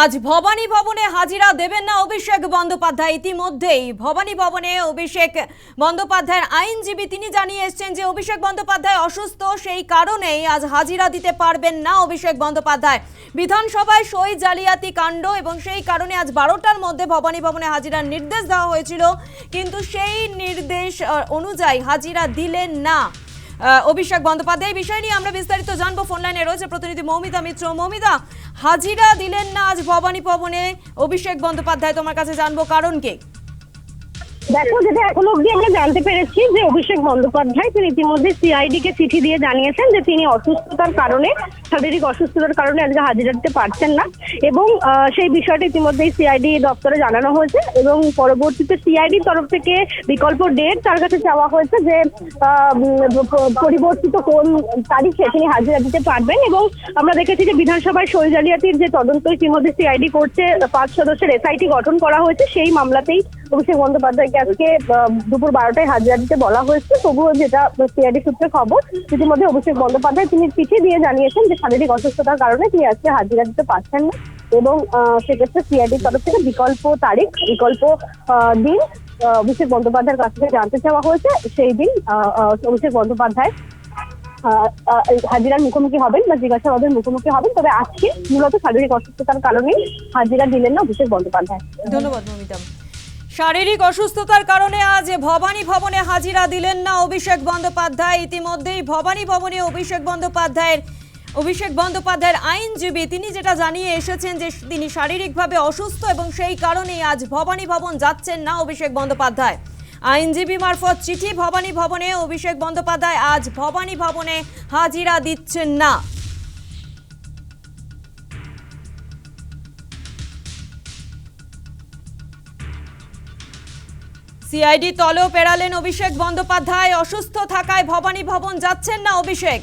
আজ ভবানী ভবনে হাজিরা দেবেন না অভিষেক বন্দ্যোপাধ্যায়। ইতিমধ্যেই ভবানী ভবনে অভিষেক বন্দ্যোপাধ্যায়ের আইনজীবী তিনি জানিয়ে এসেছেন যে অভিষেক বন্দ্যোপাধ্যায় অসুস্থ, সেই কারণেই আজ হাজিরা দিতে পারবেন না অভিষেক বন্দ্যোপাধ্যায়। বিধানসভায় সই জালিয়াতি কাণ্ড এবং সেই কারণে আজ 12টার মধ্যে ভবানী ভবনে হাজিরার নির্দেশ দেওয়া হয়েছিল, কিন্তু সেই নির্দেশ অনুযায়ী হাজিরা দিলেন না অভিষেক বন্দ্যোপাধ্যায়। এই বিষয় নিয়ে আমরা বিস্তারিত জানবো। ফোন লাইনে রয়েছে প্রতিনিধি মৌমিতা মিত্র। মৌমিতা, হাজিরা দিলেন না আজ ভবানী ভবনে অভিষেক বন্দ্যোপাধ্যায়, তোমার কাছে জানবো কারণ কি? দেখো, যেটা এখনো অব্দি আমরা জানতে পেরেছি যে অভিষেক বন্দ্যোপাধ্যায় তিনি ইতিমধ্যে সিআইডি কে চিঠি দিয়ে জানিয়েছেন যে তিনি অসুস্থতার কারণে, শারীরিক অসুস্থতার কারণে আজকে হাজিরা দিতে পারছেন না, এবং সেই বিষয়টা ইতিমধ্যেই সিআইডি দপ্তরে জানানো হয়েছে এবং পরবর্তীতে সিআইডির তরফ থেকে বিকল্প ডেট তার কাছে চাওয়া হয়েছে যে পরিবর্তিত কোন তারিখে তিনি হাজিরা দিতে পারবেন। এবং আমরা দেখেছি যে বিধানসভায় সই জালিয়াতির যে তদন্ত ইতিমধ্যে সিআইডি করছে, 5 সদস্যের এসআইটি গঠন করা হয়েছে, সেই মামলাতেই অভিষেক বন্দ্যোপাধ্যায়কে আজকে দুপুর 12টায় হাজিরা দিতে বলা হয়েছে। তবুও যেটা সিআইডি সূত্রে খবর, ইতিমধ্যে অভিষেক বন্দ্যোপাধ্যায় তিনি চিঠি দিয়ে জানিয়েছেন যে শারীরিক অসুস্থতার কারণে তিনি আজকে হাজিরা দিতে পারছেন না, এবং সেক্ষেত্রে সিআইডির তরফ থেকে বিকল্প তারিখ, বিকল্প দিন অভিষেক বন্দ্যোপাধ্যায়ের কাছ থেকে জানতে চাওয়া হয়েছে। সেই দিন অভিষেক বন্দ্যোপাধ্যায় হাজিরার মুখোমুখি হবেন বা জিজ্ঞাসাবাদের মুখোমুখি হবেন। তবে আজকে মূলত শারীরিক অসুস্থতার কারণেই হাজিরা দিলেন না অভিষেক বন্দ্যোপাধ্যায়। ধন্যবাদ মমিতা। শারীরিক অসুস্থতার কারণে আজ ভবানী ভবনে হাজিরা দিলেন না অভিষেক বন্দ্যোপাধ্যায়। ইতিমধ্যেই ভবানী ভবনে অভিষেক বন্দ্যোপাধ্যায়ের আইনজীবী তিনি যেটা জানিয়ে এসেছেন যে তিনি শারীরিকভাবে অসুস্থ এবং সেই কারণেই আজ ভবানী ভবন যাচ্ছেন না অভিষেক বন্দ্যোপাধ্যায়। আইনজীবী মারফত চিঠি ভবানী ভবনে, অভিষেক বন্দ্যোপাধ্যায় আজ ভবানী ভবনে হাজিরা দিচ্ছেন না। সিআইডি তলেও পেরালেন অভিষেক বন্দ্যোপাধ্যায়, অসুস্থ থাকায় ভবানী ভবন যাচ্ছেন না অভিষেক।